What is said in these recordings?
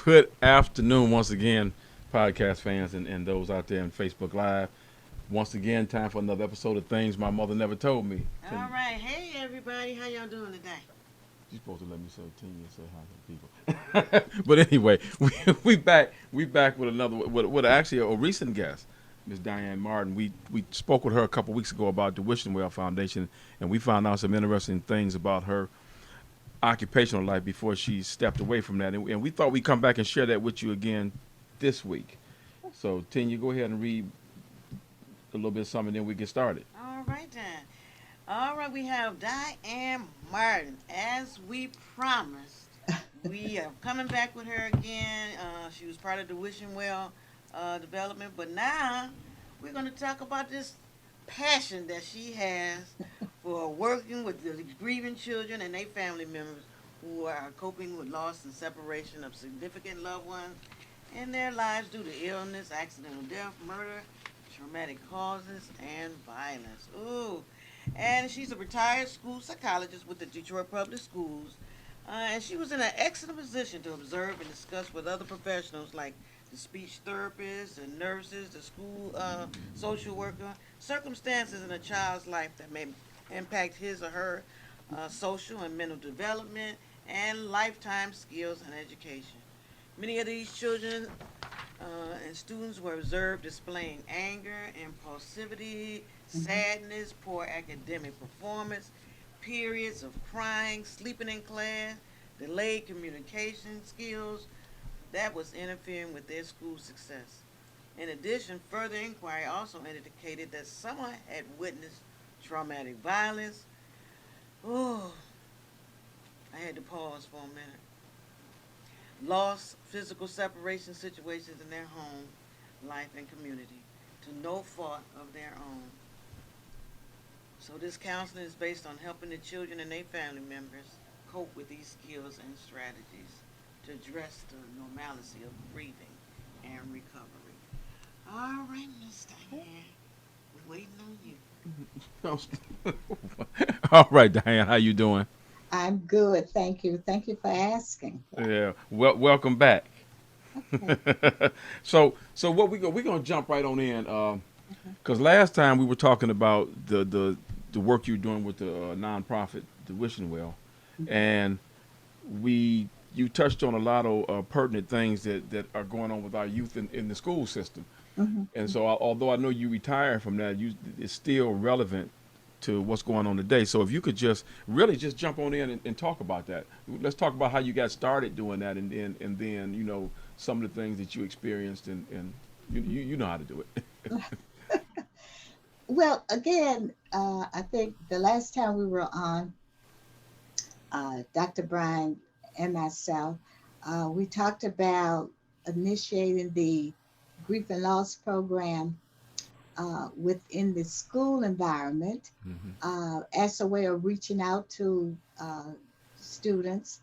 Good afternoon once again, podcast fans and those out there in Facebook Live. Once again, time for another episode of Things My Mother Never Told Me. All right. Hey, everybody. How y'all doing today? You're supposed to let me say Tina and say hi to the people. But anyway, we back with another with actually a recent guest, Miss Dianne Martin. We spoke with her a couple weeks ago about the Wishing Well Foundation, and we found out some interesting things about her occupational life before she stepped away from that. And we thought we'd come back and share that with you again this week. So, Tina, you go ahead and read a little bit of something, then we get started. All right, then. All right. We have Dianne Martin. As we promised, we are coming back with her again. She was part of the Wishing Well development, but now we're going to talk about this passion that she has for working with the grieving children and their family members who are coping with loss and separation of significant loved ones in their lives due to illness, accidental death, murder, traumatic causes, and violence. Ooh. And she's a retired school psychologist with the Detroit Public Schools. And she was in an excellent position to observe and discuss with other professionals like the speech therapists and nurses, the school social worker, circumstances in a child's life that may impact his or her social and mental development and lifetime skills and education. Many of these children and students were observed displaying anger, impulsivity, sadness, poor academic performance, periods of crying, sleeping in class, delayed communication skills that was interfering with their school success. In addition, further inquiry also indicated that someone had witnessed traumatic violence. Oh, I had to pause for a minute. Loss, physical separation situations in their home, life, and community to no fault of their own. So this counseling is based on helping the children and their family members cope with these skills and strategies to address the normalcy of grieving and recovery. All right, Miss Diane, we're waiting on you. All right, Diane, how you doing? I'm good, thank you. Thank you for asking. Yeah, welcome back. Okay. So what we're gonna jump right on in, because last time we were talking about the work you're doing with the nonprofit, the Wishing Well, and we you touched on a lot of pertinent things that are going on with our youth in the school system. Mm-hmm. And so, although I know you retired from that, it's still relevant to what's going on today. So, if you could just really just jump on in and talk about that. Let's talk about how you got started doing that, and then some of the things that you experienced, and you know how to do it. Well, again, I think the last time we were on, Dr. Brian and myself, we talked about initiating the grief and loss program within the school environment Hmm. as a way of reaching out to students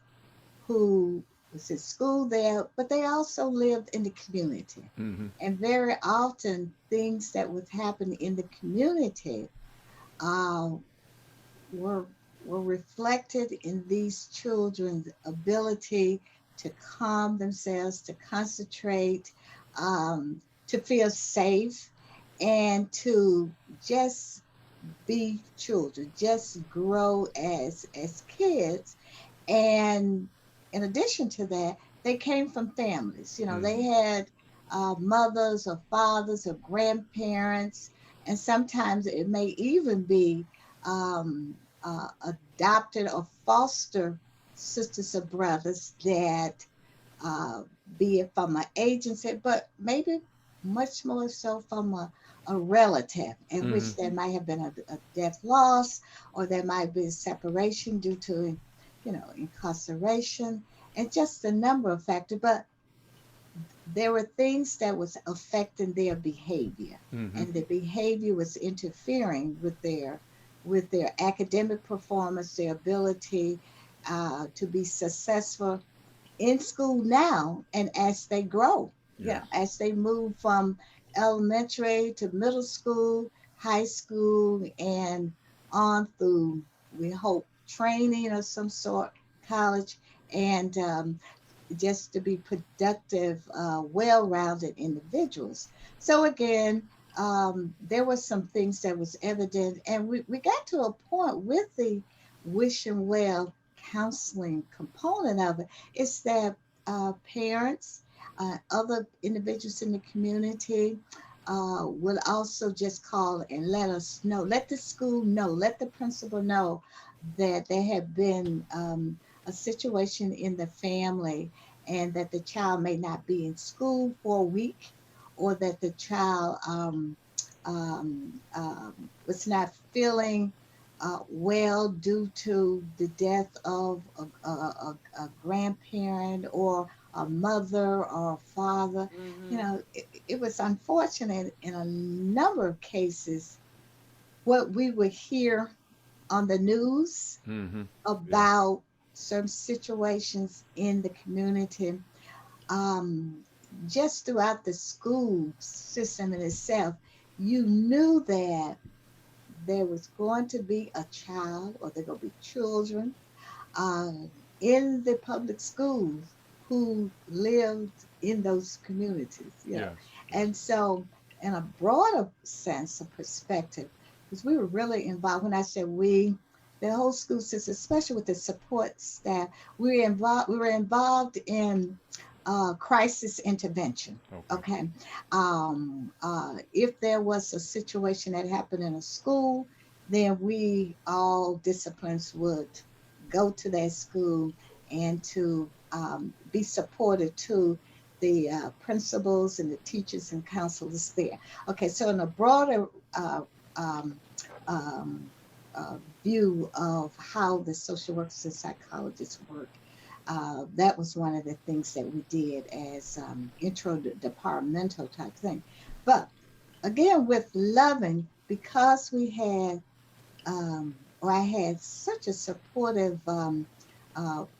who was at school there, but they also lived in the community. Hmm. And very often, things that would happen in the community uh, were were reflected in these children's ability to calm themselves, to concentrate, to feel safe, and to just be children, just grow as kids. And in addition to that, they came from families. You know, they Hmm. had mothers or fathers or grandparents, and sometimes it may even be adopted or foster sisters or brothers that, uh, be it from an agency, but maybe much more so from a relative, in which Hmm. there might have been a death loss, or there might be separation due to, incarceration, and just a number of factors. But there were things that was affecting their behavior, Hmm. and the behavior was interfering with their academic performance, their ability to be successful in school now, and as they grow, Yes. as they move from elementary to middle school, high school, and on through, we hope, training of some sort, college. And just to be productive, well-rounded individuals. So again, there were some things that was evident, and we got to a point with the wishing well counseling component of it. It's that parents, other individuals in the community, will also just call and let us know, let the school know, let the principal know that there had been a situation in the family, and that the child may not be in school for a week, or that the child was not feeling well due to the death of a grandparent, or a mother or a father. You Mhm. know, it was unfortunate in a number of cases what we would hear on the news Mm-hmm. Yeah. about certain situations in the community, um, just throughout the school system in itself. You knew that there was going to be a child, or there going to be children um, in the public schools who lived in those communities, you know. Yes. Yes. And so, in a broader sense of perspective, because we were really involved, when I said we, the whole school system, especially with the support staff, we were involved in crisis intervention. Okay. Okay. If there was a situation that happened in a school, then we all disciplines would go to that school, and to be supported to the principals and the teachers and counselors there. Okay, so in a broader uh, um, um, view of how the social workers and psychologists work, that was one of the things that we did as intro departmental type thing. But again, with loving, because we had or I had such a supportive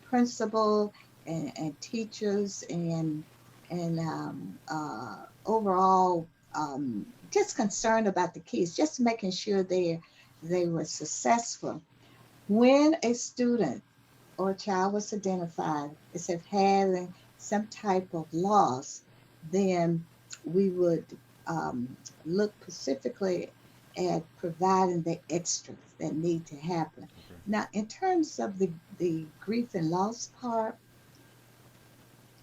principal, and teachers, and overall, just concerned about the kids, just making sure they were successful. When a student or a child was identified as if having some type of loss, then we would look specifically at providing the extras that need to happen. Okay. Now, in terms of the grief and loss part,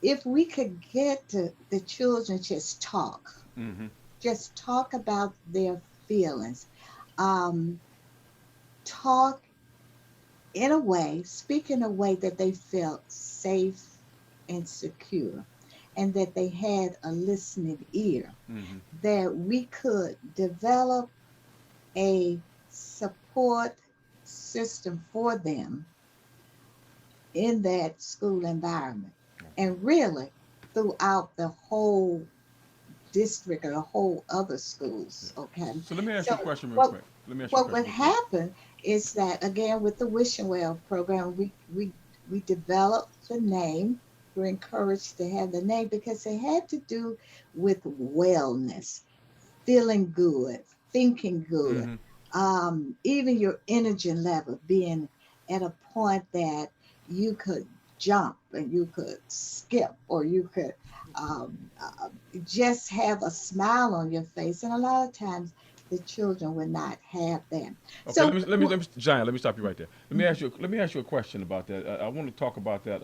if we could get the children Mm-hmm. just talk about their feelings, um, talk in a way, speak in a way that they felt safe and secure, and that they had a listening ear, Mm-hmm. that we could develop a support system for them in that school environment, Okay. and really throughout the whole district or the whole other Yeah. schools. Okay, So let me ask you a so question real what quick. Let me ask you a what question would real quick. happen is that, again, with the wishing well program, we developed the name. We're encouraged to have the name because it had to do with wellness, feeling good, thinking good, Mm-hmm. even your energy level being at a point that you could jump and you could skip, or you could um, just have a smile on your face. And a lot of times the children would not have that. Okay. So, Giant. Let me stop you right there. mhm, Let me ask you a question about that. I want to talk about that.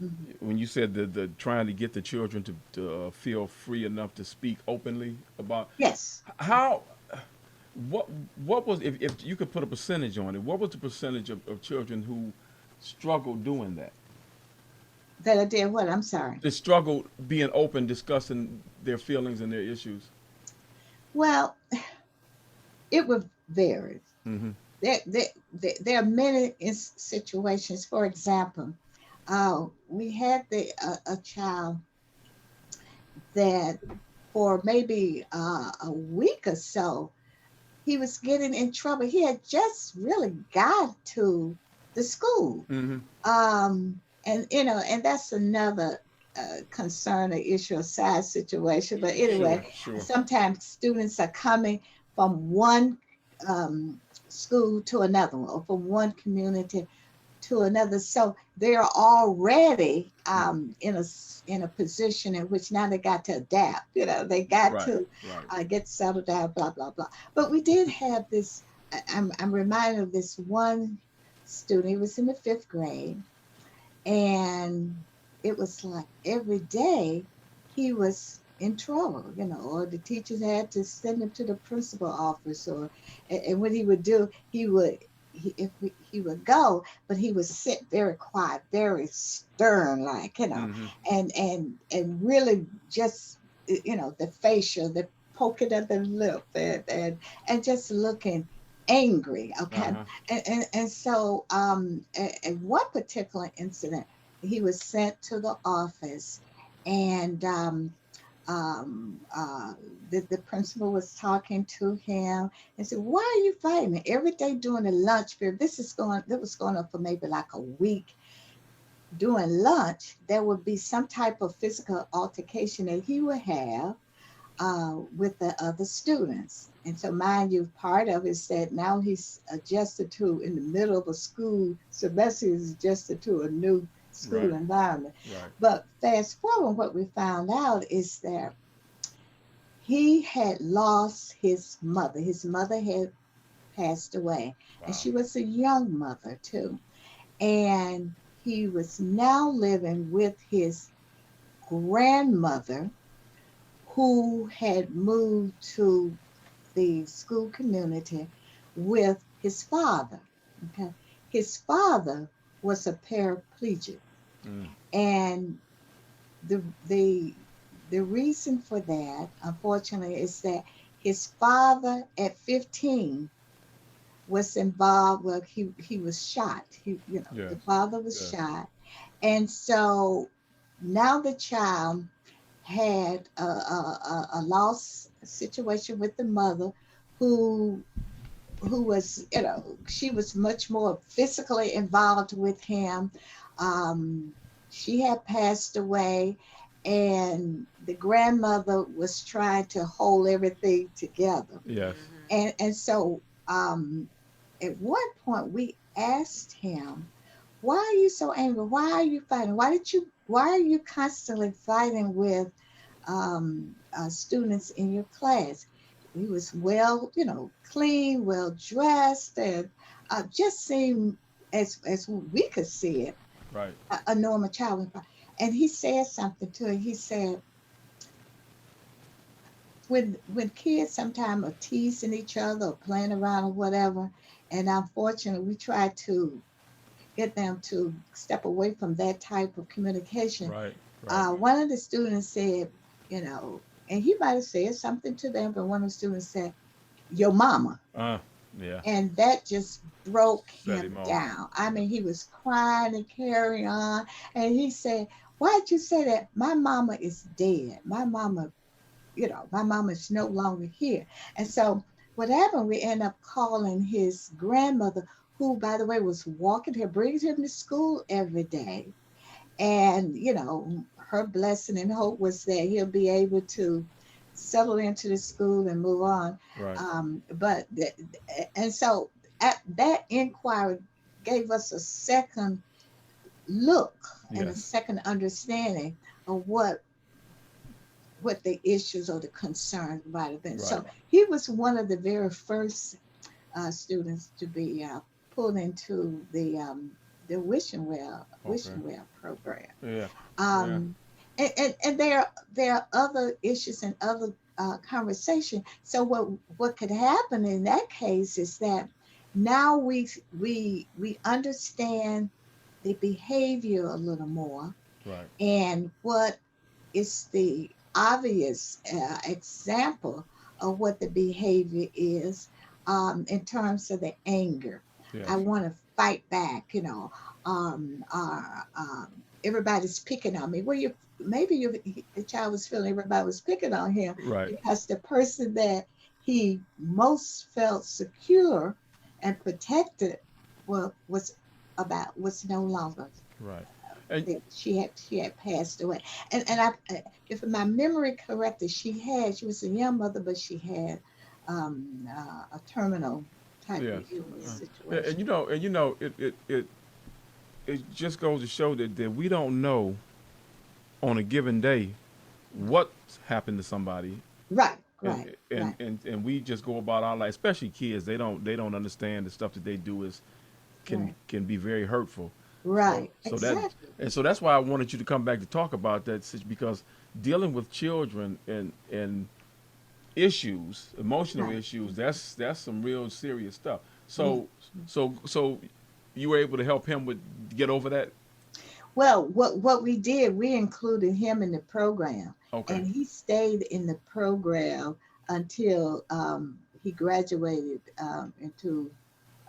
mhm. When you said the trying to get the children to feel free enough to speak openly about Yes, how what what was if you could put a percentage on it, what was the percentage of children who struggled doing that? that I did what? I'm sorry. They struggled being open, discussing their feelings and their issues. Well, it would vary. Mm-hmm. There are many situations. For example, we had a child that for maybe a week or so, he was getting in trouble. He had just really got to the school. Mm-hmm. And and that's another concern or issue, a side situation. But Sure. anyway, Sure. sometimes students are coming from one um, school to another one, or from one community to another. So they're already in a position in which now they got to adapt. They got Right. to Right. get settled down, blah blah blah. But we did have this. I'm reminded of this one student. He was in the fifth grade, and it was like every day he was in trouble, or the teachers had to send him to the principal office, or and what he would do, he would go, but he would sit very quiet, very stern, like, Mm-hmm. and really just, the facial, the poking of the lip, and just looking angry, okay. Uh-huh. And so in one particular incident, he was sent to the office, and the principal was talking to him and said, "Why are you fighting?" And every day during the lunch period, that was going on for maybe like a week. During lunch, there would be some type of physical altercation that he would have with the other students. And so, mind you, part of it said now he's adjusted to, in the middle of a school semester, he's adjusted to a new school Right. environment. Right. But fast forward, what we found out is that he had lost his mother. His mother had passed away, and Wow. she was a young mother too. And he was now living with his grandmother, who had moved to the school community with his father. Okay. His father was a paraplegic. Mm. And the the the reason for that, unfortunately, is that his father at 15 was involved. Well, he was shot. Yeah. The father was Yeah. shot. And so now the child had a loss situation with the mother, who was, she was much more physically involved with him. Um, she had passed away, and the grandmother was trying to hold everything together. Yes. And so at one point we asked him, "Why are you so angry? Why are you fighting? Why are you constantly fighting with students in your class?" He was well, clean, well dressed, and just seemed, as we could see it, Right. a normal child. And he said something to her. He said, when kids sometimes are teasing each other or playing around or whatever, and unfortunately we try to get them to step away from that type of communication. Right. Right. One of the students said, you know, and he might have said something to them, but one of the students said, "Your mama." Uh. Yeah. And that just broke Set him him off. down. I Yeah. mean, he was crying and carrying on. And he said, "Why'd you say that? My mama is dead. My mama is no longer here." And so what happened, we end up calling his grandmother, who, by the way, was walking him, bringing him to school every day. And, her blessing and hope was that he'll be able to settle into the school and move on. Right. And so that inquiry gave us a second look and a Yes. second understanding of what the issues or the concerns might have been. Right. So he was one of the very first students to be pulled into the Okay. Wishing Well program. Yeah. Yeah. Um, and there are other issues and other conversation. So what could happen in that case is that now we understand the behavior a little more, Right. and what is the obvious example of what the behavior is, in terms of the anger. I Yes. want to fight back, everybody's picking on me. Well, the child was feeling everybody was picking on him Right. because the person that he most felt secure and protected was no longer. Right. And She had passed away. And if my memory corrected, she was a young mother, but she had a terminal type yes. of illness And situation. it it just goes to show that we don't know on a given day what happened to somebody, Right, and right, right, we just go about our life. Especially kids, they don't understand the stuff that they do is right, can be very hurtful. So right. so that Exactly. and so that's why I wanted you to come back to talk about that because dealing with children and issues, emotional Right. issues, that's some real serious stuff. Yeah. So you were able to help him with get over that. Well, what we did, we included him in the program, Okay. and he stayed in the program until he graduated into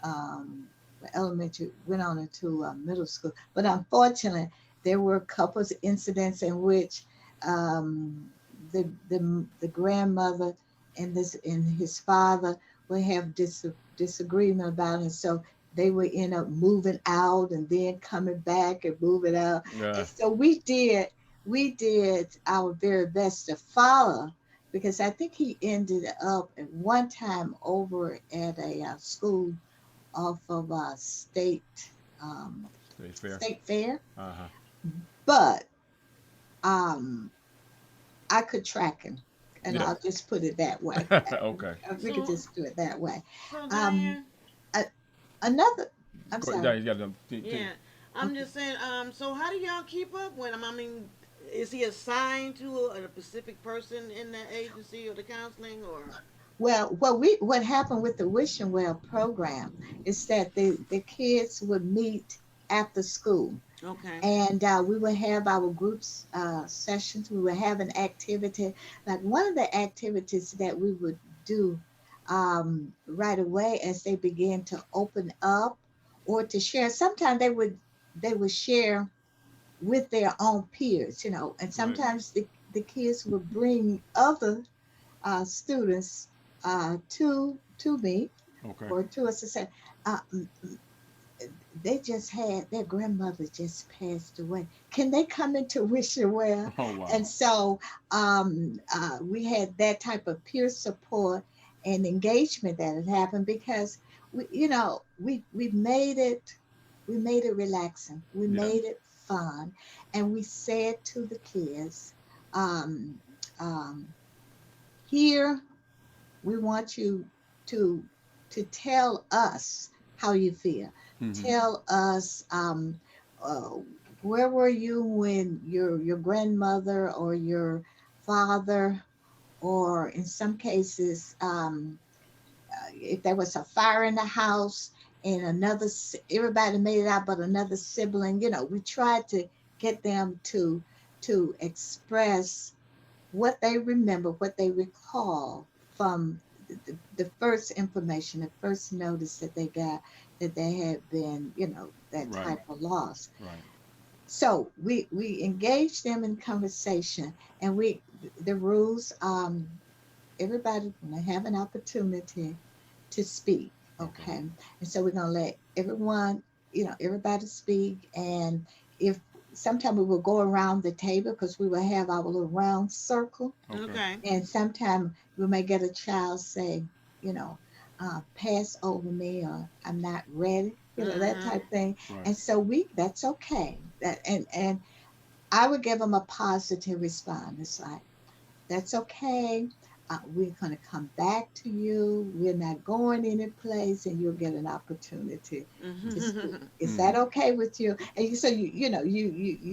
um, elementary, went on into middle school. But unfortunately, there were couples incidents in which um, the grandmother and his father would have disagreement about it. So they would end up moving out and then coming back and moving out. Yeah. And so we did our very best to follow, because I think he ended up at one time over at a school off of um, Stay fair. state fair, Uh huh. but um, I could track him, and Yeah. I'll just put it that way. Okay. We could So, just do it that way. so Um, Diane, a- another, I'm Go sorry. ahead. You got them. yeah, I'm Okay. just saying. So how do y'all keep up with him? I mean, is he assigned to a specific person in that agency or the counseling or? Well, what happened with the Wishing Well program is that the kids would meet after school, Okay. and we would have our groups sessions. We would have an activity. Like one of the activities that we would do right away as they began to open up or to share. Sometimes they would share with their own peers, and Right. sometimes the kids would bring other students to me Okay. or to us to say, uh, they just had their grandmother just passed away. Can they come into Wishing Well? Oh wow. And so we had that type of peer support and engagement that had happened, because we made it relaxing. We Yeah. made it fun, and we said to the kids, um, um, here we want you to tell us how you feel. Mm-hmm. Tell us uh, where were you when your grandmother or your father, or in some cases, if there was a fire in the house and everybody made it out, but another sibling. We tried to get them to express what they remember, what they recall from the first information, the first notice that they got that they had been, that Right. type of loss. Right. So we engaged them in conversation, and the rules. Everybody gonna have an opportunity to speak. Okay. Okay, and so we're gonna let everybody speak, and if sometime we will go around the table because we will have our little round circle, Okay. Okay. and sometime we may get a child say, you know, pass over me, or I'm not ready, that Mhm. type thing. Right. And so that's okay. And I would give them a positive response. It's like, that's okay. We're going to come back to you. We're not going any place, and you'll get an opportunity to speak. Mhm. Is Mm-hmm. that okay with you? And you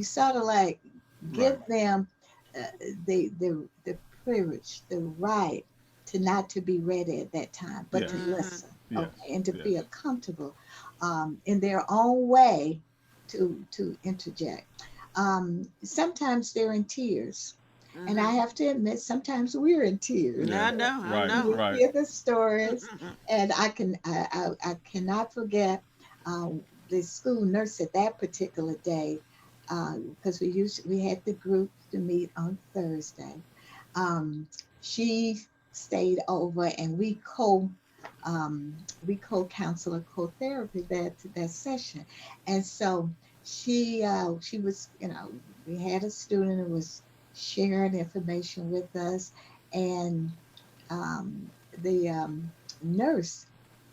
sort of like Right. give them uh, the privilege, the right to not to be ready at that time, but to Yes. Mhm. listen, Yes. okay, and to Yes. feel comfortable in their own way to interject. Sometimes they're in tears, and I Mhm. have to admit, sometimes we're in tears. Yeah. I know. I Right. know. We Right. hear the stories, and I cannot forget uh, the school nurse at that particular day, because we had the group to meet on Thursday. Um, she stayed over, and we co counsel or co therapy that session, and so she was, we had a student who was sharing information with us, and the nurse,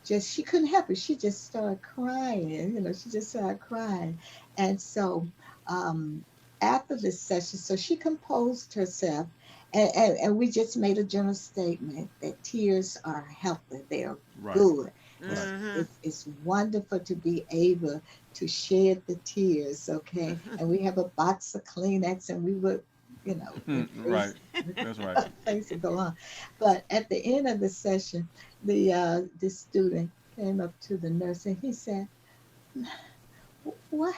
just she couldn't help it. She just started crying. She just started crying. And so after this session, so she composed herself, and we just made a general statement that tears are healthy. They are Right. good. Right. Mm-hmm. It's wonderful to be able to shed the tears, okay? And we have a box of Kleenex, and we would, in Right. case That's right. things would go on. But at the end of the session, the student came up to the nurse and he said, "Why,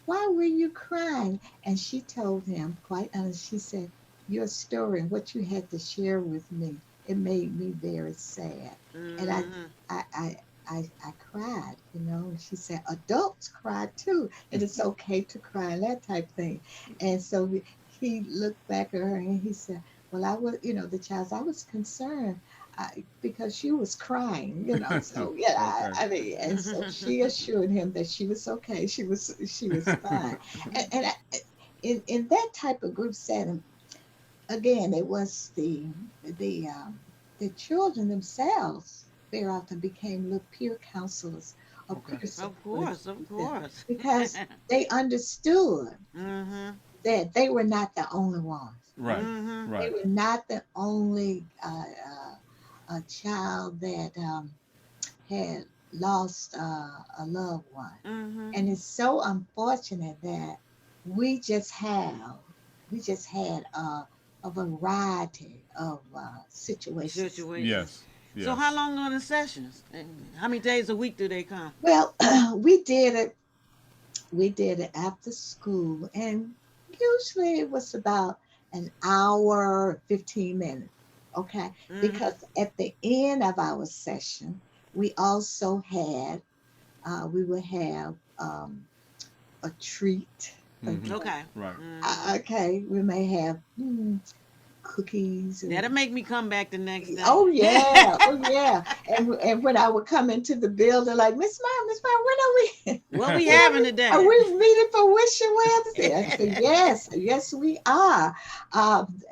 why were you crying?" And she told him, quite honest, she said, "Your story and what you had to share with me, it made me very sad." And Mm-hmm. I, I, I cried, And she said, "Adults cry too, and it's okay to cry," and that type thing. And so he looked back at her and he said, "Well, I was, the child, I was concerned because she was crying. So yeah, Okay. I mean, and so she assured him that she was okay, she was fine, in that type of group setting, again, it was the children themselves very often became little peer counselors or Okay. peer Of supporters course, of with them course. because they understood Mm-hmm. that they were not the only ones. Right. Mm-hmm. They Right. were not the only a child that had lost a loved one. Mm-hmm. And it's so unfortunate that we just have we just had a variety of situations. Situations. Yes. So how Yes. long are the sessions? And how many days a week do they come? Well, we did it after school, and usually it was about an hour, 15 minutes. Okay, Mm-hmm. because at the end of our session, we also had we would have a treat. Mm-hmm. Okay. Right. Mm-hmm. Okay, we may have cookies or That'll make me come back the next day. oh yeah, oh yeah. And when I would come into the building, like Miss Mom, when are we? What we When having are today? we meeting for Wishing Wednesday? I said yes, yes we are.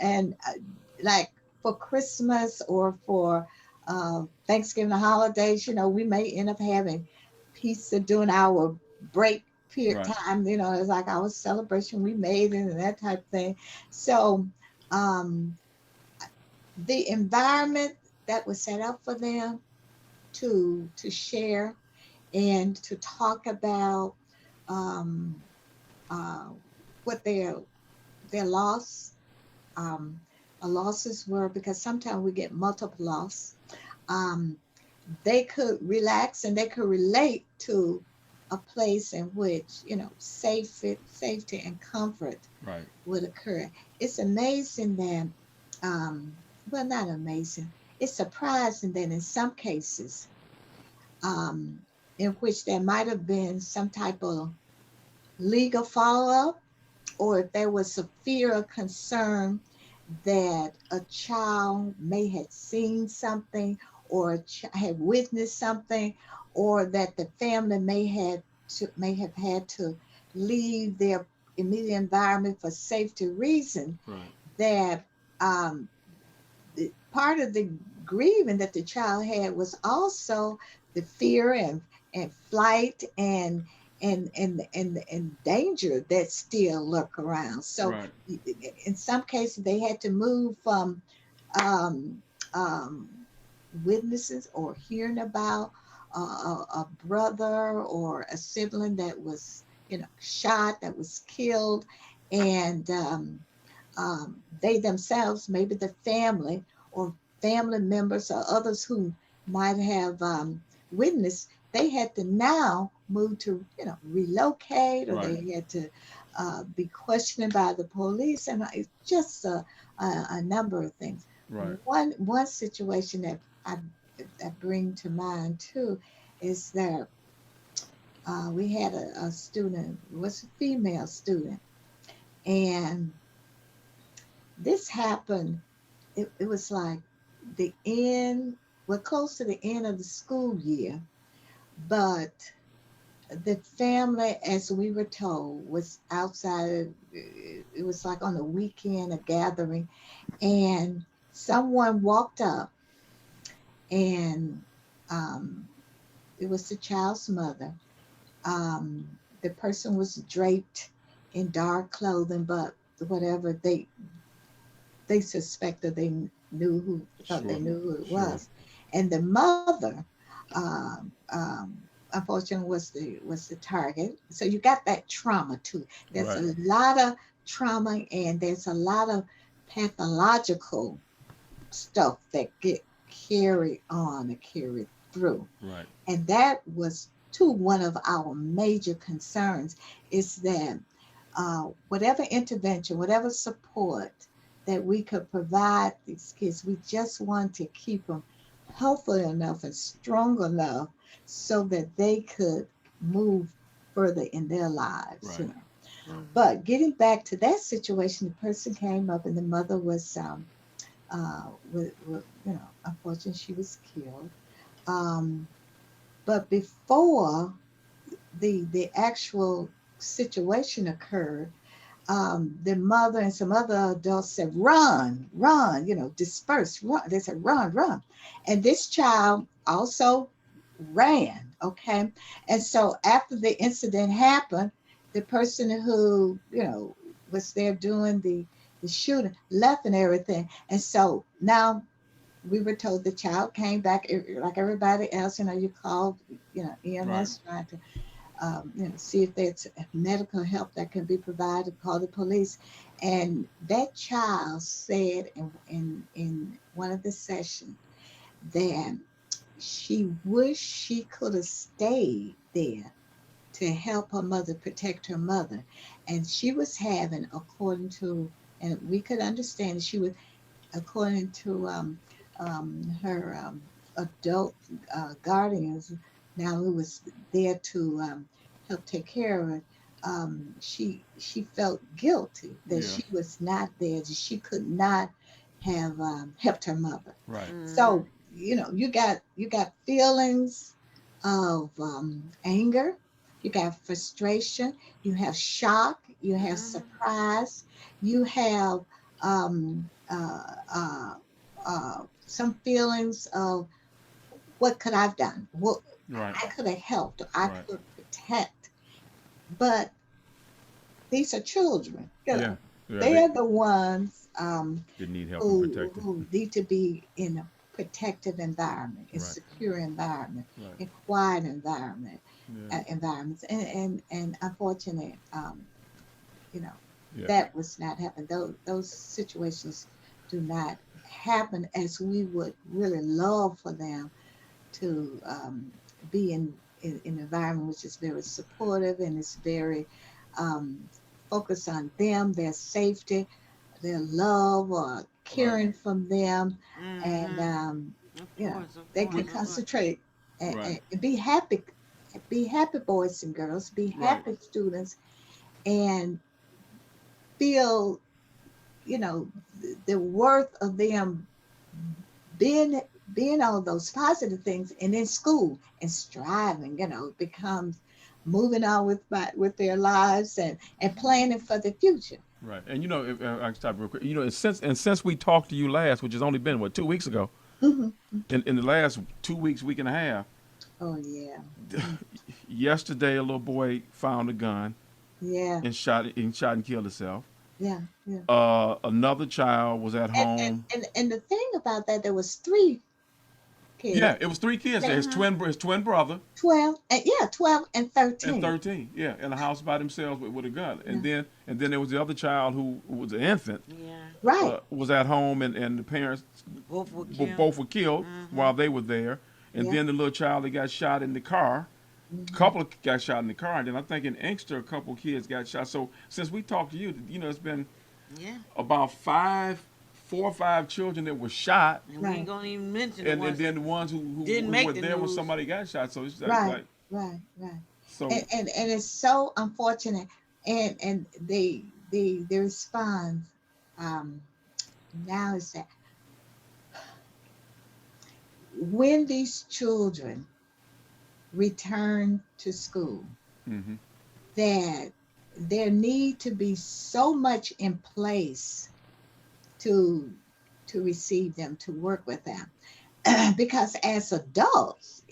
And like for Christmas or for Thanksgiving holidays, we may end up having pizza during our break period Right. time. It's like our celebration we made it and that type of thing. So. Um, the environment that was set up for them to share and to talk about um, uh, what their loss um, losses were, because sometimes we get multiple loss. Um, they could relax and they could relate to a place in which safety and comfort Right. would occur. It's amazing that, well, not amazing. It's surprising that in some cases, um, in which there might have been some type of legal follow up, or if there was a fear or concern that a child may have seen something or had witnessed something, or that the family may have had to leave their immediate environment for safety reason, Right. that um, part of the grieving that the child had was also the fear and flight and danger that still lurk around. So Right. in some cases they had to move from um, um, witnesses or hearing about a brother or a sibling that was shot, that was killed, and they themselves, maybe the family or family members or others who might have witnessed, they had to now move to, relocate, or Right. they had to be questioned by the police, and it's just a number of things. Right. One situation that I bring to mind too is that we had a student, it was a female student, and this happened, it was like the end, we're close to the end of the school year, but the family, as we were told, was outside. It was like on the weekend, a gathering, and someone walked up and um, it was the child's mother. Um, the person was draped in dark clothing, but whatever they suspected, knew who thought they Sure. knew who it Sure. was, and the mother, unfortunately, was the target. So you got that trauma too. There's Right. a lot of trauma, and there's a lot of pathological stuff that get carried on and carried through. Right. And that was too one of our major concerns, is that whatever intervention, whatever support that we could provide these kids, we just want to keep them healthy enough and strong enough so that they could move further in their lives, Right. Mhm. But getting back to that situation, the person came up and the mother was, unfortunately, she was killed. Um, but before the actual situation occurred, the mother and some other adults said, "Run, run, disperse, run." They said, "Run, run," and this child also ran. Okay, and so after the incident happened, the person who was there doing the shooting left and everything, and so now we were told the child came back like everybody else. You called, Right. EMS trying to, see if there's medical help that can be provided, call the police. And that child said in one of the sessions that she wished she could have stayed there to help her mother, protect her mother. And she was having, according to, and we could understand, she was, according to her adult guardians, now who was there to help take care of her, she felt guilty that Yeah. she was not there, that she could not have helped her mother. Right. So Mhm. you got feelings of anger, you got frustration, you have shock, you have Mhm. surprise, you have um, some feelings of what could I've done, what Right. I could have helped, I Right. could protect, but these are children. Yeah. Yeah. They are the ones They need help and who protecting. who need to be in a protected environment, a Right. secure environment, Right. a quiet environment, Yeah. environments, and unfortunately, you know, Yeah. that was not happening. Those situations do not happen as we would really love for them to be in an environment which is very supportive and is very um, focused on them, their safety, their love, or Right. caring from them, and Mhm. Of you know course, of they course, can of course. concentrate Right. and be happy boys and girls, be Right. happy students, and feel the worth of them being being all those positive things, and in school and striving, becomes moving on with their lives and planning for the future. Right. And if I can stop real quick. Since we talked to you last, which has only been what 2 weeks ago, Hmm. in the last 2 weeks, week and a half, Oh yeah. Mm. yesterday a little boy found a gun Yeah, and killed himself. yeah, yeah. Another child was at And, home. and the thing about that, there was three kids. Yeah, it was three kids there. They Mhm. His twin brother 12 and yeah, 12 and and 13. 13. Yeah, in a house by themselves with a gun. And Yeah. then there was the other child who was an infant, Yeah. Right. was at home, and the parents Both were killed. both were killed Mhm. while they were there. And Yeah. then the little child that got shot in the car, a Hmm. couple got shot in the car. And then I think in Inkster, a couple of kids got shot. So since we talked to you, it's been Yeah. about 4 or 5 children that were shot, And we ain't Right. gonna even mention the and ones then that the ones who didn't who make were the there when news. somebody got shot. So it's Right. like Right. Right. so And it's so unfortunate. And the response um now is that when these children return to school, hmm that there need to be so much in place to receive them, to work with them. Because as adults,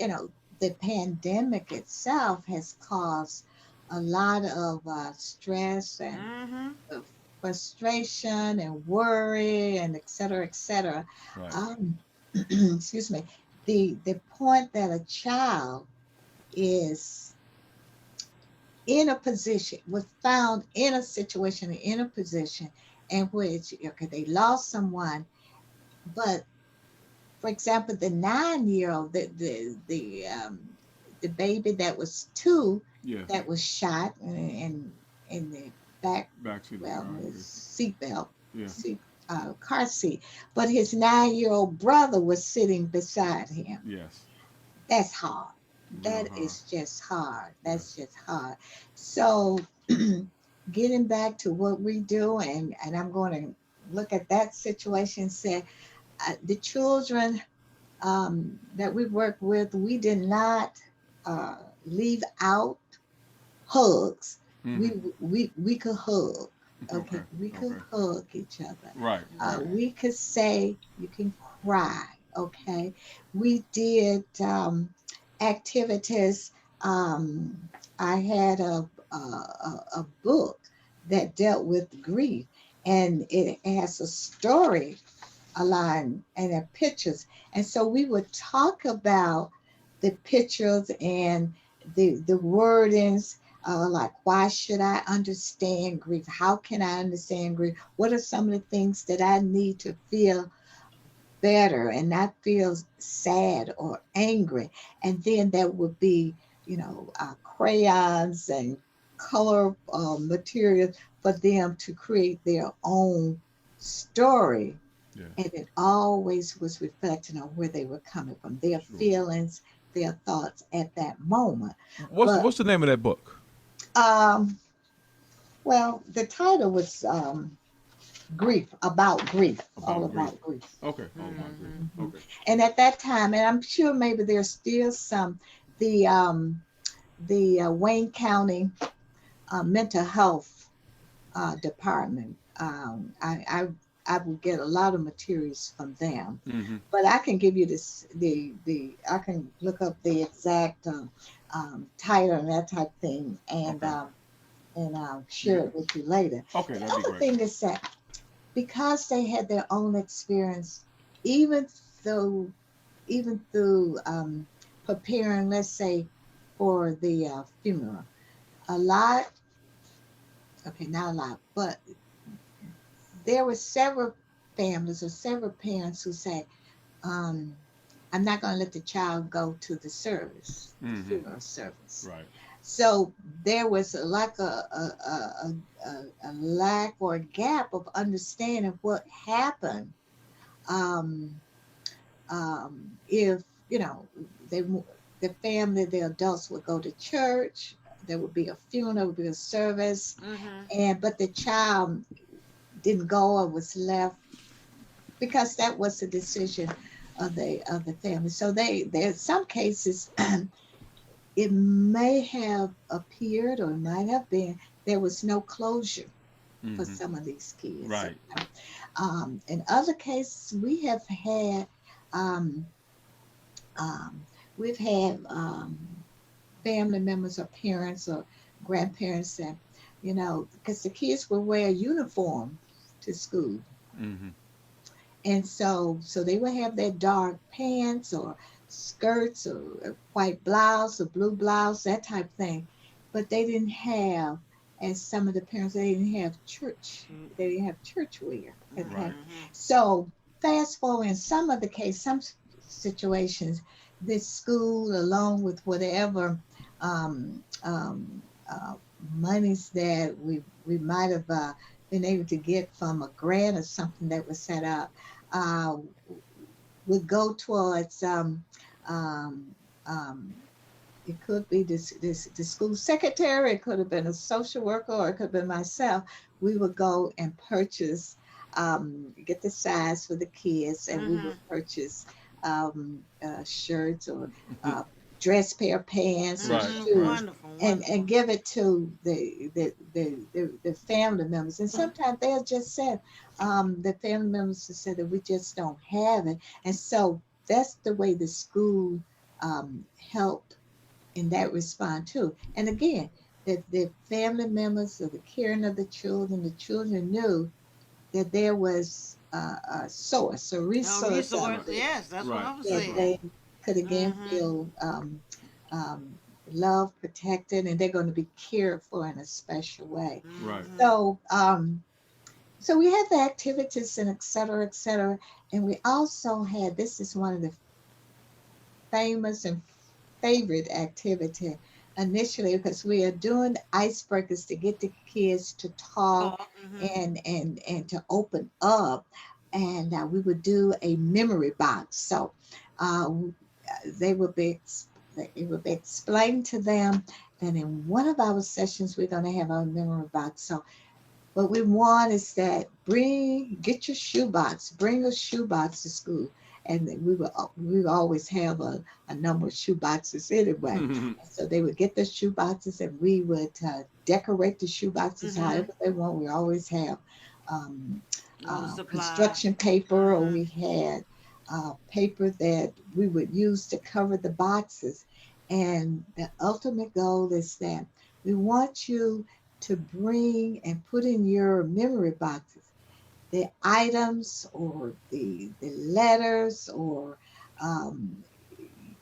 the pandemic itself has caused a lot of stress and Mm-hmm. uh, frustration and worry and et cetera, et cetera. Right. Um, excuse me. The point that a child is in a position, was found in a situation, in a position in which, okay, they lost someone, but for example, the 9 year old, the baby that was two, Yeah. that was shot in the back, Backseat of the well, car. his seatbelt, Yeah. seat, car seat, but his 9 year old brother was sitting beside him. Yes. That's hard. Real That hard. is just hard. That's Yes. just hard. So, getting back to what we do, and I'm going to look at that situation. Say the children that we work with, we did not uh, leave out hugs. Mm-hmm. We could hug. Okay. Okay, we could Okay. hug each other. Right. Right. We could say you can cry. Okay, we did activities. Um, I had a book that dealt with grief, and it has a story a line and their pictures. And so we would talk about the pictures and the wordings, like why should I understand grief? How can I understand grief? What are some of the things that I need to feel better and not feel sad or angry? And then there would be, crayons and color materials for them to create their own story, Yeah. and it always was reflecting on where they were coming from, their Sure. feelings, their thoughts at that moment. What's But What's the name of that book? um, well, the title was grief, about grief, all About grief. about grief. Okay. All about grief. Mm-hmm. Mhm. Okay. And at that time, and I'm sure maybe there's still some, the Wayne County mental health department. I will get a lot of materials from them, Mm-hmm. but I can give you this the I can look up the exact title and that type of thing, Okay. and I'll Yeah. share it with you later. Okay. The That'd be other great. thing is that because they had their own experience, even though even through preparing, let's say, for the funeral, a lot, okay, not a lot, but there were several families or several parents who say, um, I'm not going to let the child go to the service, the Mm-hmm. funeral service. Right. So there was like a lack or a gap of understanding what happened. Um, if they the family, the adults would go to church, there would be a funeral, there would be a service, Mm-hmm. and but the child didn't go or was left because that was the decision of the family. So there's some cases it may have appeared or might have been there was no closure for Mm-hmm. some of these kids. Right. In other cases, um, um, we've had family members or parents or grandparents that, because the kids will wear a uniform to school. Mm-hmm. And so they would have their dark pants or skirts or a white blouse or blue blouse, that type of thing. But they didn't have, as some of the parents, they didn't have church. They didn't have church wear. Okay. Right. Mm-hmm. So fast forward in some of the case, some situations, this school, along with whatever um, um, uh, monies that we might have been able to get from a grant or something that was set up, uh, would go towards um, um, it could be this the school secretary, it could have been a social worker, or it could have been myself. We would go and purchase, get the size for the kids, and we Mm-hmm. would purchase shirts or uh, dress pair of pants or Right. Mm-hmm. Right. shoes, Wonderful, and wonderful. give it to the family members. And sometimes they'll just say, the family members will say that we just don't have it. And so that's the way the school help in that response too. And again, that the family members or the caring of the children knew that there was a source, a A resource out resource. there Yes, that's what Right. I was that saying. they could again Mhm. feel um, loved, protected, and they're going to be cared for in a special way. Right. Mhm. So, so we had the activities and et cetera, et cetera. And we also had, this is one of the famous and favorite activity initially because we are doing icebreakers to get the kids to talk Talk. Mhm. and to open up, and we would do a memory box. So uh, they would be it would be explained to them that in one of our sessions we're going to have our memory box. So what we want is that get your shoebox, bring a shoebox to school. And then we would always have a number of shoeboxes anyway. And so they would get the shoeboxes and we would decorate the shoeboxes Mhm. however they want. We always have um, Little supplies. construction paper, or Mhm. we had paper that we would use to cover the boxes. And the ultimate goal is that we want you to bring and put in your memory boxes the items or the letters or um,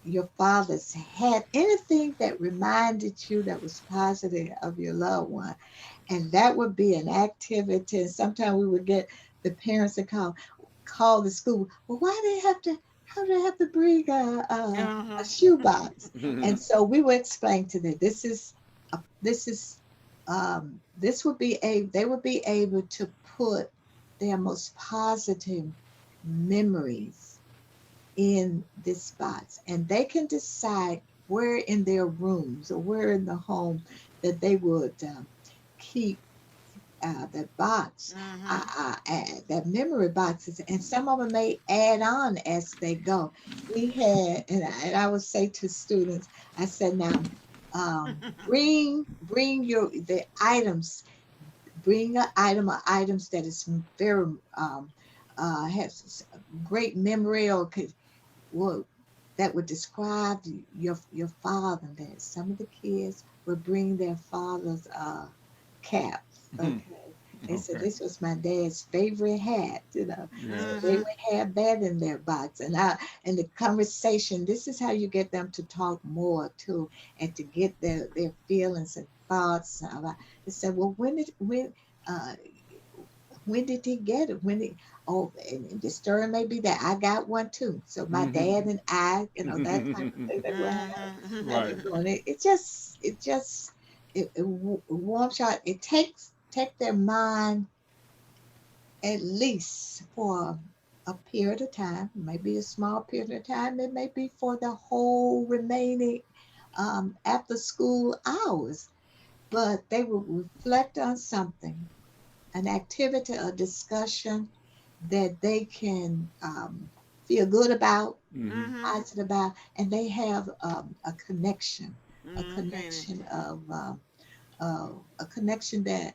your father's hat, anything that reminded you that was positive of your loved one. And that would be an activity. And sometimes we would get the parents to call the school. Well, why they have to? How do they have to bring a Uh-huh. shoebox? And so we would explain to them. This is this would be a they would be able to put their most positive memories in this box, and they can decide where in their rooms or where in the home that they would keep the box, Mhm. that memory boxes, and some of them may add on as they go. We had, and I would say to students, I said, now bring your the items, bring an item or items that is very has great memory or could well, that would describe your father. That some of the kids would bring their father's caps. Okay. They said Okay. this was my dad's favorite hat, you know. Yeah. So they Mhm. would have that in their box. And the conversation, this is how you get them to talk more too and to get their feelings and thoughts about. They said, well, uh when did he get it? Oh, and the story may be that I got one too. So my dad and I, that type of thing they will have Right. them doing it. It warms your, it take their mind at least for a period of time. It may be a small period of time. It may be for the whole remaining after school hours. But they will reflect on something, an activity, a discussion that they can feel good about, Hmm. Mhm. positive about, and they have a Okay. connection a connection that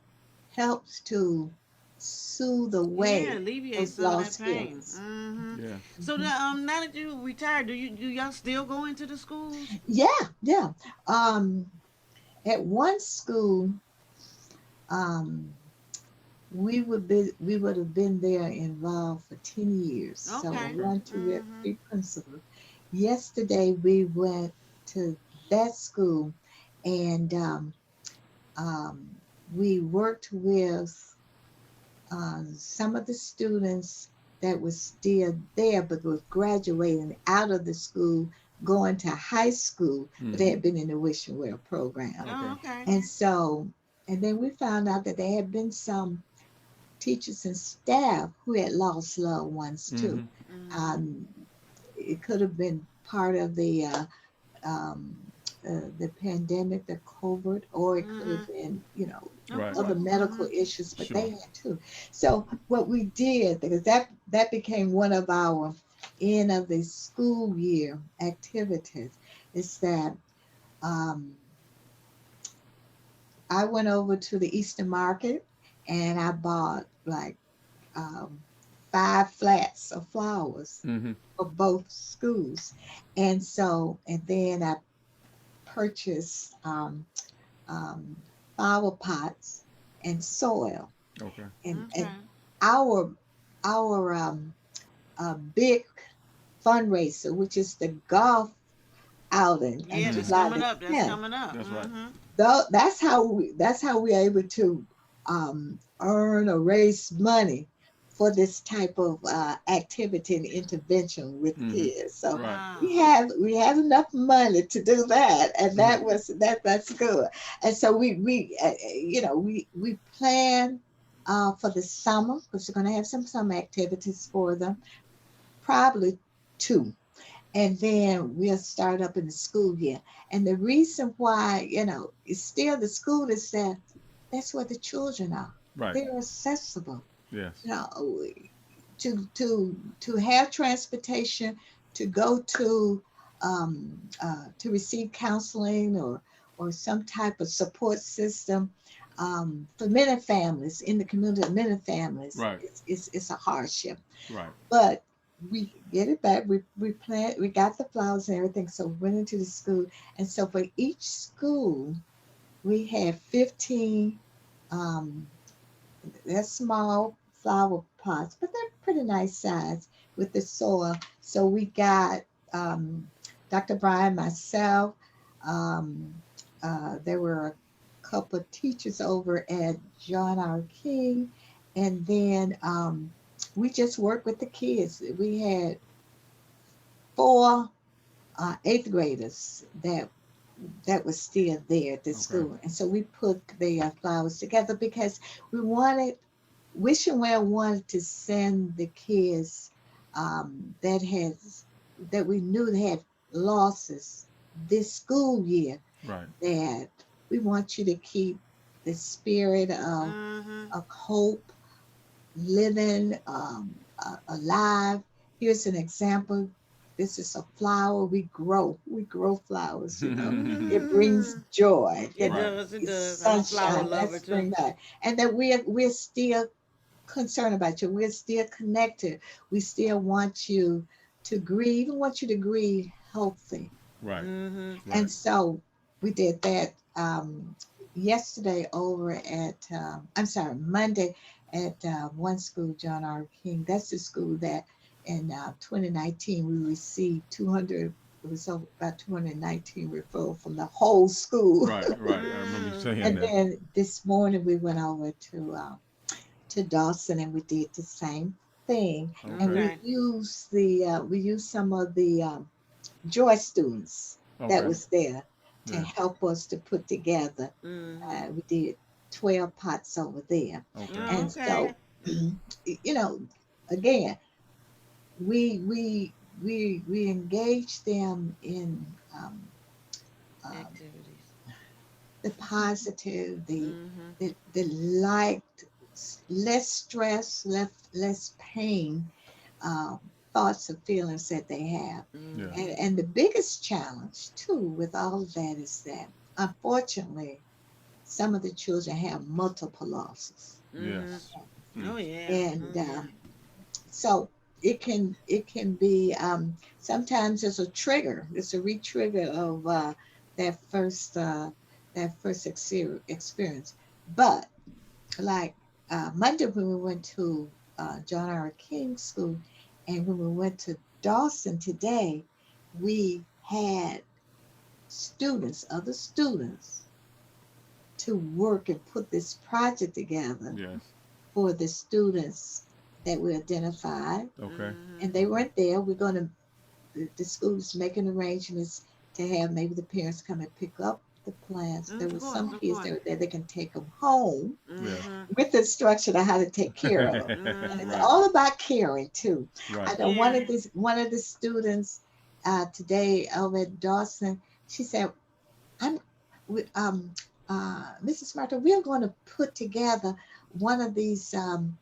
helps to soothe Yeah, away alleviate those some of that lost pain. feelings. Mhm. Yeah. So Mhm. now that you retired, do y'all still go into the schools? Yeah, yeah. Um, at one school, um, we would have been there involved for 10 years. So Okay. Okay. one, two, we had Mhm. three principals. Yesterday we went to that school and um, we worked with some of the students that was still there but was graduating out of the school going to high school, but they Hmm. had been in the Wish and Well program. Oh, Okay. okay. And so, and then we found out that there had been some teachers and staff who had lost loved ones too. Hmm. Mhm. Um, it could have been part of um, the pandemic, the COVID, or it could have Mhm. been, Of Right. other course. medical Mhm. issues, but Sure. they had too. So what we did, because that became one of our end of the school year activities, is that um, I went over to the Eastern Market and I bought like um, 5 flats of flowers Mm-hmm. for both schools. And then I purchased um, flower pots and soil. Okay. And Okay. our our big fundraiser, which is the golf outing on Yeah, that's July coming the up. That's 10th. coming up. That's right. Mm-hmm. Though that's how we're able to earn or raise money for this type of activity and intervention with Mm-hmm. kids. So Right. Wow. we have enough money to do that, and Mm-hmm. that's good. And so we plan for the summer because we're going to have some summer activities for them, probably two, and then we'll start up in the school year. And the reason why, it's still the school is that that's where the children are. Right. They're accessible. Yes. You know, to have transportation, to go to receive counseling or some type of support system. For many families in the community, many families, Right. it's a hardship. Right. But we get it back. We got the flowers and everything. So we went into the school, and so for each school, we had 15. Um, they're small flower pots, but they're pretty nice size with the soil. So we got um, Dr. Brian, myself. Um, there were a couple of teachers over at John R. King, and then we just worked with the kids. We had four eighth graders that was still there at the Okay. school, and so we put the flowers together because we wanted Wishing Well wanted to send the kids that we knew had losses this school year, Right. that we want you to keep the spirit Mm-hmm. of hope living, alive. Here's an example. This is a flower we grow flowers, it brings joy, It Right. does. It it's does. I'm a flower sunshine, lover that's too. spring back, and that we're still concerned about you. We're still connected. We still want you to grieve. We want you to grieve healthy. Right. Mm-hmm. Right. And so we did that yesterday over at, I'm sorry, Monday at one school, John R. King. That's the school that in 2019 we received 200. It was about 219 referral from the whole school. Right. Right. I remember you Mm. saying And that. then this morning we went over to Dawson, and we did the same thing. And Okay. Okay. we used some of the Joy students that Okay. was there to Yeah. help us to put together. Mm-hmm. We did 12 pots over there, Okay. Oh, and okay. so again, we we we engage them in um, Activities. the positive, Mm-hmm. the light, less stress, less pain, um, thoughts and feelings that they have. Yeah. Mm-hmm. And the biggest challenge too with all of that is that unfortunately some of the children have multiple losses, Mm-hmm. Yes. Mm. Oh yeah. and Oh yeah. so it can be sometimes it's a trigger, it's a re-trigger of that first uh, experience. But like Monday when we went to John R. King School, and when we went to Dawson today, we had other students, to work and put this project together Yes. for the students that we identified. Okay. Mm-hmm. And they Okay. weren't there. The school's making arrangements to have maybe the parents come and pick up the plants. There Of were course. some Of kids course. that were there, they can take them home Yes. Mm-hmm. with instruction on how to take care of them. And it's Mm-hmm. Right. all about caring too. Right. I know Yeah. one of the students today over at Dawson, she said, "I'm, Mrs. Martin, we're going to put together one of these um,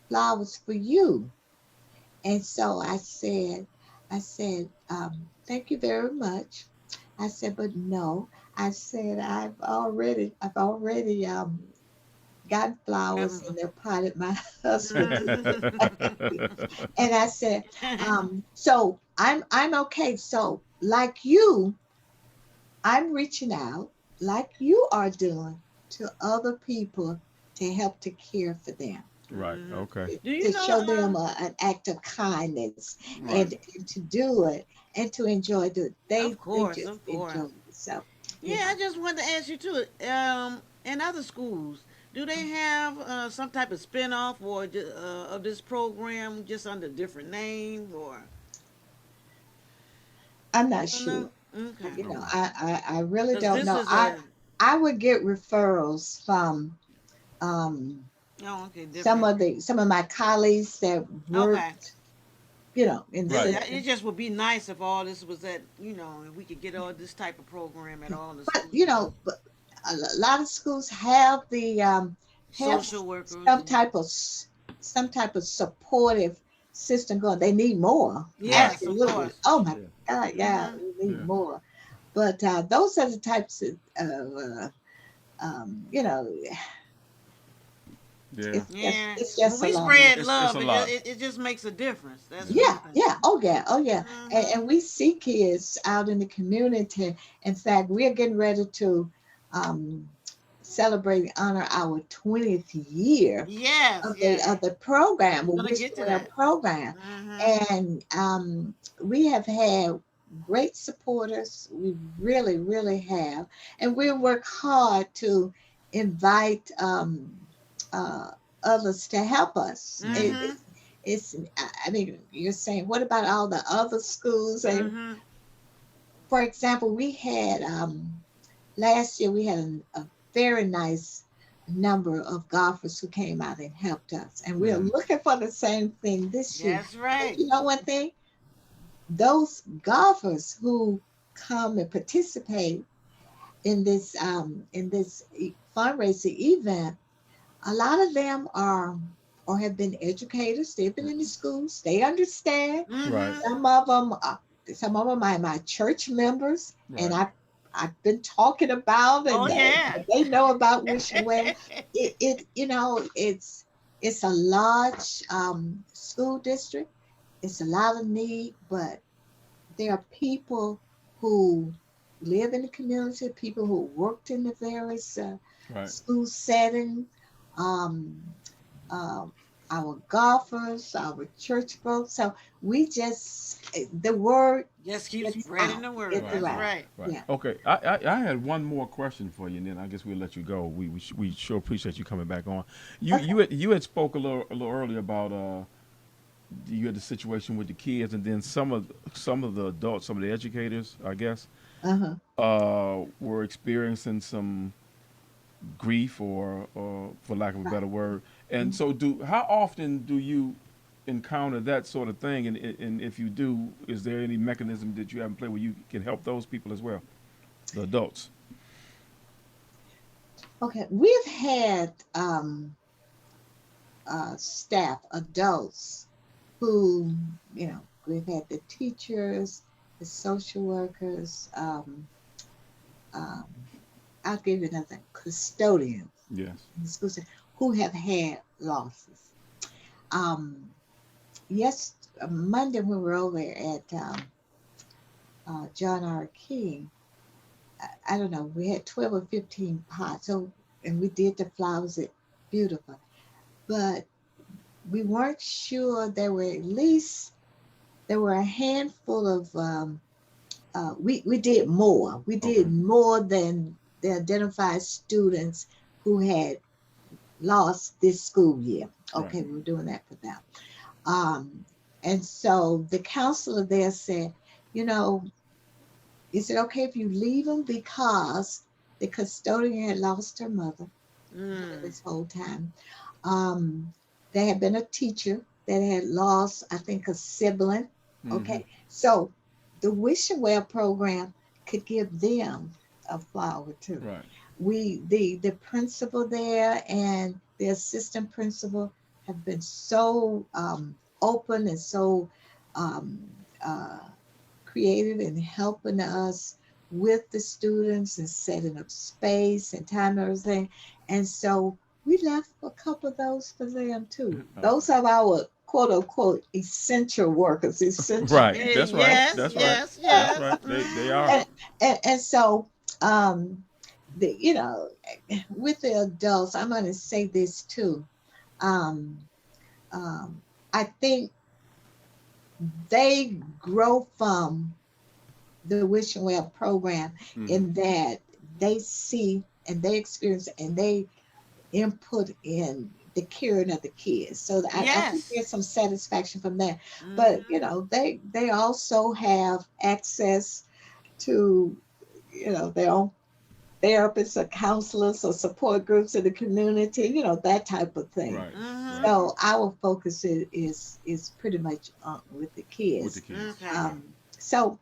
flowers for you." And so I said, thank you very much. I said, but no. I said, I've already got flowers Um, and they potted my husband. mhm. And I said, so I'm okay. So like you, I'm reaching out like you are doing to other people to help to care for them, Right. Okay. Do you to know? show them an act of kindness, Right. and to do it and to enjoy it. They just Of course. enjoy it. So, you Yeah, I know, just wanted to ask you too. In other schools, do they have some type of spinoff or of this program just under a different name or? I'm not I don't know. sure. Okay. You know, Okay. I really Because don't this know. is a. I would get referrals from um, Oh, okay, different. some of my colleagues that Okay. worked, in the Right. It system. just would be nice if all this was at, if we could get all this type of program at all the But schools. but a lot of schools have the have Social workers some and type of some type of supportive system going. They need more, Right. yes, of absolutely. course. Oh my Yeah. God, yeah, Mhm. we need Yeah. more. But those are the types of Yeah. Yeah. it's When just a we lot of spread It's love, a lot. it just makes a difference. That's Yeah. one yeah, thing. yeah, oh yeah, oh yeah. Mhm. And we see kids out in the community. In fact, we're getting ready to um, celebrate and honor our 20th year Yes, yes. of the program, a We're gonna Wish get to Well that. program. Mhm. And we have had great supporters. We really, really have. And we work hard to invite uh, others to help us. Mhm. I mean, you're saying, what about all the other schools? And Mhm. for example, we had last year we had a very nice number of golfers who came out and helped us, and we're Mm. looking for the same thing this year. That's But right. you know one thing, those golfers who come and participate in this fundraising event, a lot of them are or have been educators. They've been in the schools. They understand. Right. Mhm. Some of them, are my church members, and Right. I've been talking about, Oh and yeah. they know about wishing well. It's a large school district. It's a lot of need, but there are people who live in the community, people who worked in the various Right. school settings. Um, um, our golfers, our church folks. So we just the word Just keep gets spreading out, the word. gets Right. That's around. right. Right. Yeah. Okay. I had one more question for you, and then I guess we'll let you go. We sure appreciate you coming back on. Okay. You had spoke a little earlier about you had the situation with the kids, and then some of the adults, some of the educators, I guess, Uh-huh. were experiencing some grief or for lack of a Right. better word. And Mhm. so, how often do you encounter that sort of thing? And if you do, is there any mechanism that you have in play where you can help those people as well, the adults? Okay. We've had staff, adults who, we've had the teachers, the social workers, um, I'll give you another, custodians Yes. in the school system who have had losses. Um, yes, Monday when we were over at John R. King, I don't know, we had 12 or 15 pots. So, and we did the flowers, beautiful. But we weren't sure there were a handful of, we did more. We Okay. did more than the identified students who had lost this school year. Right. Okay, we're doing that for them. Um, and so the counselor there said, you know, is it okay if you leave them? Because the custodian had lost her mother during Mm. this whole time. Um, there had been a teacher that had lost, I think, a sibling. Mm-hmm. Okay, so the Wish and Well program could give them a flower too. Right. The principal there and the assistant principal have been so open and so um, uh, creative in helping us with the students and setting up space and time and everything. And so we left a couple of those for them too. Uh, Those are our quote unquote essential workers, essential. right. That's right. Yes, That's right. yes, That's yes. right. They Mm-hmm. are. And so um the with the adults, I'm going to say this too. um I think they grow from the Wishing Well program Hmm. in that they see and they experience and they input in the caring of the kids. So I think Yes. there's some satisfaction from that. But Mm-hmm. they also have access to their own therapists or counselors or support groups in the community, that type of thing. Right. Right. Mm-hmm. So our focus is pretty much with the With the kids. kids. Okay. Right. Um, so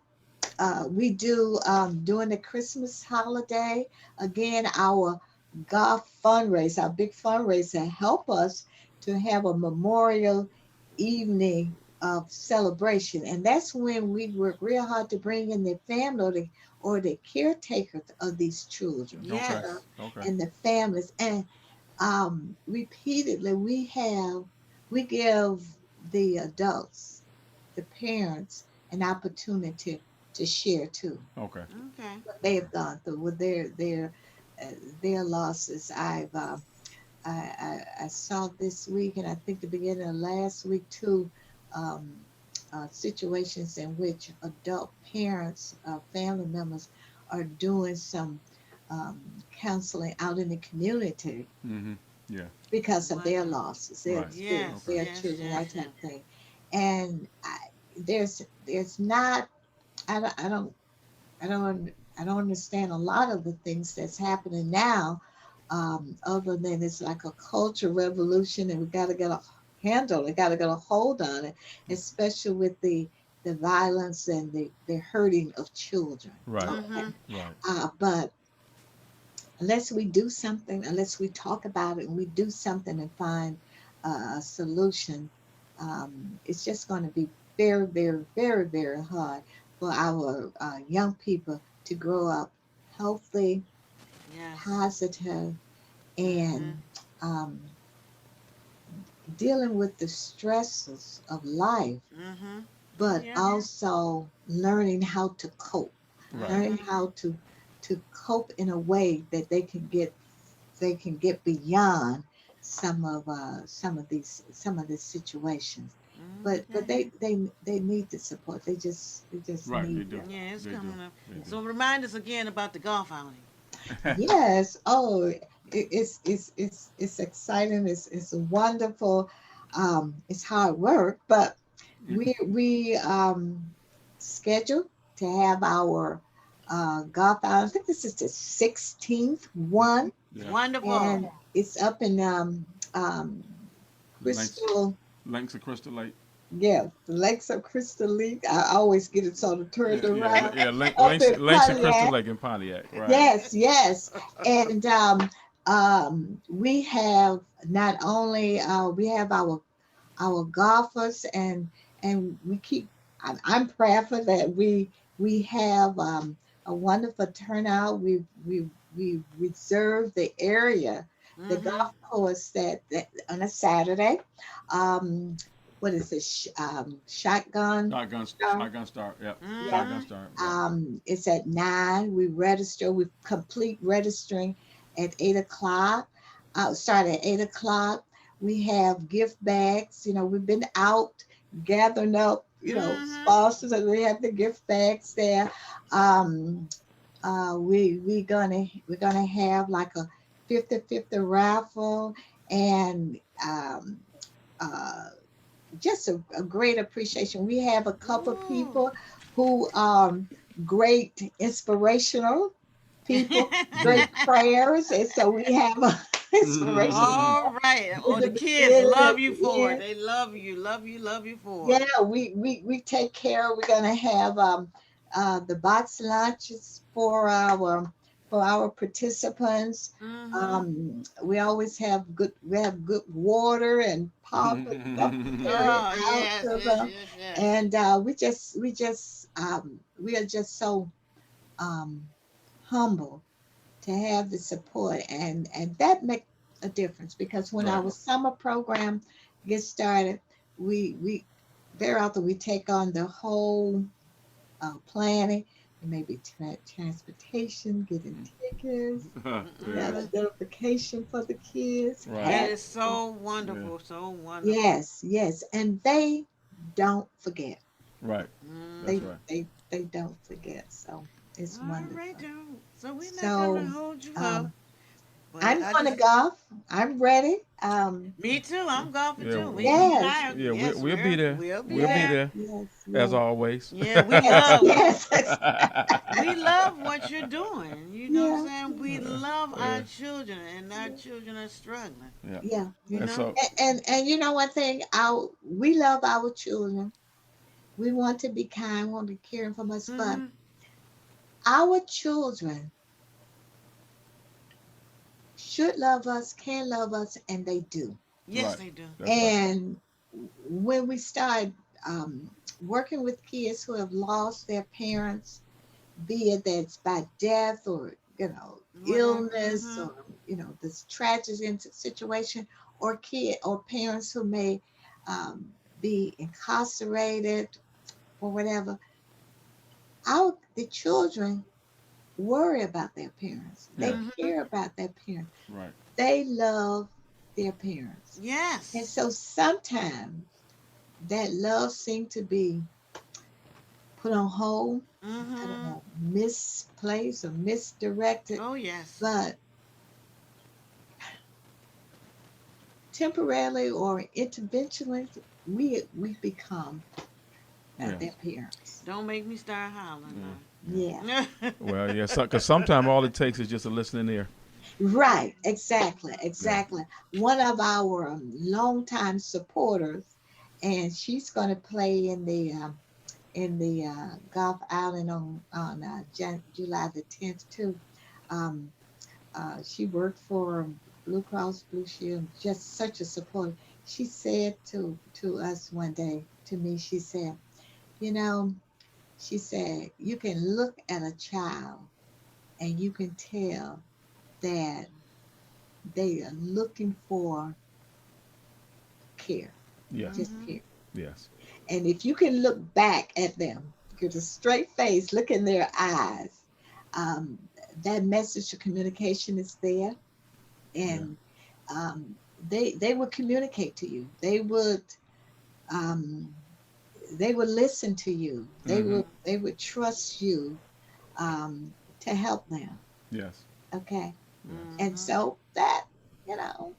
we do during the Christmas holiday, again, our golf fundraiser, our big fundraiser, help us to have a memorial evening of celebration. And that's when we work real hard to bring in the family or the caretakers of these children Okay. Yes. Okay. and the families. And repeatedly, we give the adults, the parents, an opportunity to share too Okay. Okay. what they have gone through with uh, their losses. I saw this week, and I think the beginning of last week too, um, situations in which adult parents, family members, are doing some um, counseling out in the community Hmm. Yeah. because of their Wonderful. losses, their Right. experience, Yes, Okay. their yes, children, yes, that type yes. of thing. And there's not I don't I don't I don't I don't understand a lot of the things that's happening now, other than it's like a culture revolution, and we got to get a handle, it got to get a hold on it, especially with the violence and the hurting of children. Right. Okay, Mm-hmm. Right. but unless we do something, unless we talk about it and we do something and find a solution, it's just going to be very, very, very, very hard for our young people to grow up healthy, Yes. positive, Mm-hmm. and um, dealing with the stresses of life, Mm-hmm. Oh but yeah. also learning how to cope, Right. learning Mm-hmm. how to cope in a way that they can get beyond some of these situations. But Okay. they need the support. They just Right. They need do. that. Yeah, it's They do. coming up. They So remind us again about the golf outing. do. Yes. Oh, it's exciting. It's wonderful. It's hard work, but we scheduled to have our golf out. I think this is the 16th one, Yeah. Wonderful. and it's up in um, Links. Crystal. Links of Crystal Lake. Yeah, the Lakes of Crystal Lake. I always get it sort of Yeah. turned Yeah. around Yeah. up in Links of Crystal Pontiac. Lake in Pontiac. Right. Yes, yes. And we have not only we have our golfers, and we keep. I'm prayerful that we have a wonderful turnout. We reserve the area, the Mm-hmm. golf course that on a Saturday. Um, what is this? Shotgun Shotgun. Star. Shotgun Star. Yep. Yeah. Shotgun Mm-hmm. Star. Yep. It's at 9. We register. We complete registering at 8 o'clock. Start at 8 o'clock. We have gift bags. We've been out gathering up, Mm-hmm. sponsors, and we have the gift bags there. Um, we're gonna have like a 50-50 raffle, and uh, just a great appreciation. We have a couple of Ooh. people who great inspirational people, great prayers, and so we have a inspirational All right. in Oh, the the kids beginning, love at you the for it. end. They love you, love you, love you for it. Yeah, we take care. We're gonna have the box lunches for our participants. Mm-hmm. We have good water and pop and stuff to carry Oh, out yes, to yes, them, yes, yes. and we are just so um, humble to have the support, and that make a difference because when Right. our summer program gets started, we very often we take on the whole planning, maybe transportation, getting tickets, Yeah. Mm-mm. identification for the kids, Right. That have is so Yeah. wonderful, so wonderful. yes, yes, and they don't forget. Right. That's They Mm-hmm. right. they they don't forget. So it's All right, wonderful. Joe. So we're not gonna So hold you up, um, but I'm I going to just, golf. I'm ready. me too. I'm golfing Yeah. too. You and Yes, I, Yeah. yes, We'll be there. we'll be We'll be yes, there. there yes, as yes, always. Yeah, we yes, love, yes, we love what you're doing. You know what I'm yeah, saying? We yeah, love our Yeah. children, and our yeah, children are struggling. Yeah. yeah, You yeah. And know? so, And you know one thing, our we love our children. We want to be kind, want to be caring for us, but Mm-hmm. our children should love us, can love us, and they do. Yes, right. they do. That's right. And when we start um, working with kids who have lost their parents, be it that's by death or Whatever. illness Mm-hmm. or this tragic situation, or kid or parents who may um, be incarcerated or whatever, the children worry about their parents. Yeah. They Mm-hmm. care about their parents. Right. They love their parents. And Yes. so sometimes that love seems to be put on hold, I don't Mm-hmm. know, misplaced or misdirected, Oh, yes. but temporarily or interventionally, we become their Yes. parents. Don't make me start hollering Yeah. Yeah, now. Well, yeah. Because sometimes all it takes is just a listening ear. right, exactly, Yeah. exactly. One of our longtime supporters, and she's going to play in the Gulf Island on July the 10th too. Um, she worked for Blue Cross Blue Shield, just such a supporter. She said to us one day, to me, she said, you know, she said, you can look at a child and you can tell that they are looking for care, Yes. just Mm-hmm. care. Yes. And if you can look back at them, get a straight face, look in their eyes, um, that message of communication is there, Yeah. and um, they would communicate to you. Um, they would listen to you. Mm-hmm. They would trust you um, to help them. Yes. Okay, Yes. and Mm-hmm. so that you know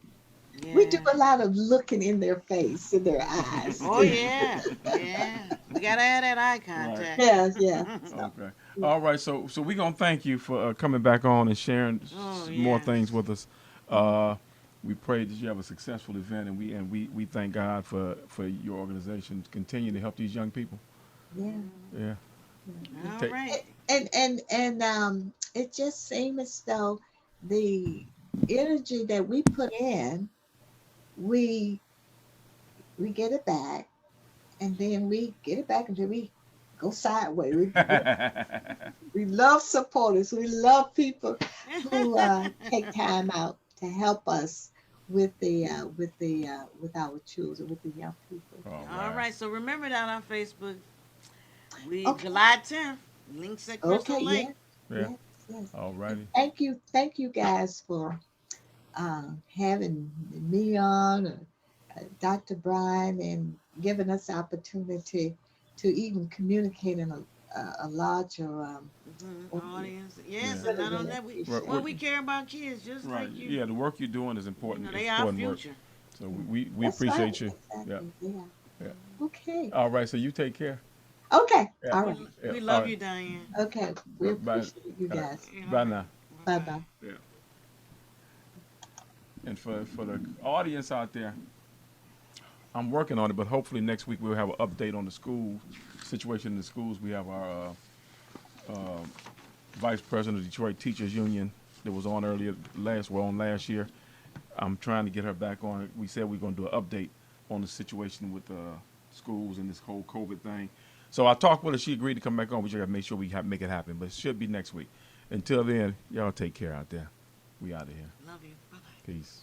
we do Yeah. a lot of looking in their face, in their eyes. Oh, yeah. Yeah. We gotta have that eye Right. contact. Yes, yeah. So Okay. yeah. All right. So we're gonna thank you for coming back on and sharing Oh, more yes. things with us. Uh, we pray that you have a successful event, and we thank God for your organization to continue to help these young people. Yeah, Yeah. yeah. All Take. right. And it just seems as though the energy that we put in, we we get it back, and then we get it back until we go sideways. We love supporters. We love people who take time out to help us with our children, with the young people. All All right. right. So remember that on Facebook, we Okay, July 10th, links at okay, Crystal yes, Lake. Yeah. yes, yes. All And righty. thank you guys for having me on, Dr. Brian, and giving us the opportunity to even communicate in a larger audience. Audience. We Yeah. Yes, and really, not only really that, Right. appreciate well, What, we it. care about kids just right. like you. Yeah. The work you're doing is You know, important. It's they our important work. future. So Yeah. we That's right. appreciate you. Yeah. Exactly. Yeah. Yeah. Okay. All right. So you take care. Okay. Yeah. All We, right. Yeah. we All love right. you, Diane. Okay. We Bye. appreciate you All right. guys. Yeah, all Bye right. now. Bye Bye-bye. bye. Yeah. And for the audience out there, I'm working on it, but hopefully next week we'll have an update on the school situation in the schools. We have our uh, vice president of Detroit Teachers Union that was on last year. I'm trying to get her back on. We said we're going to do an update on the situation with schools and this whole COVID thing. So I talked with her. She agreed to come back on. We just got to make sure make it happen. But it should be next week. Until then, y'all take care out there. We out of here. Love you. Bye-bye. Peace.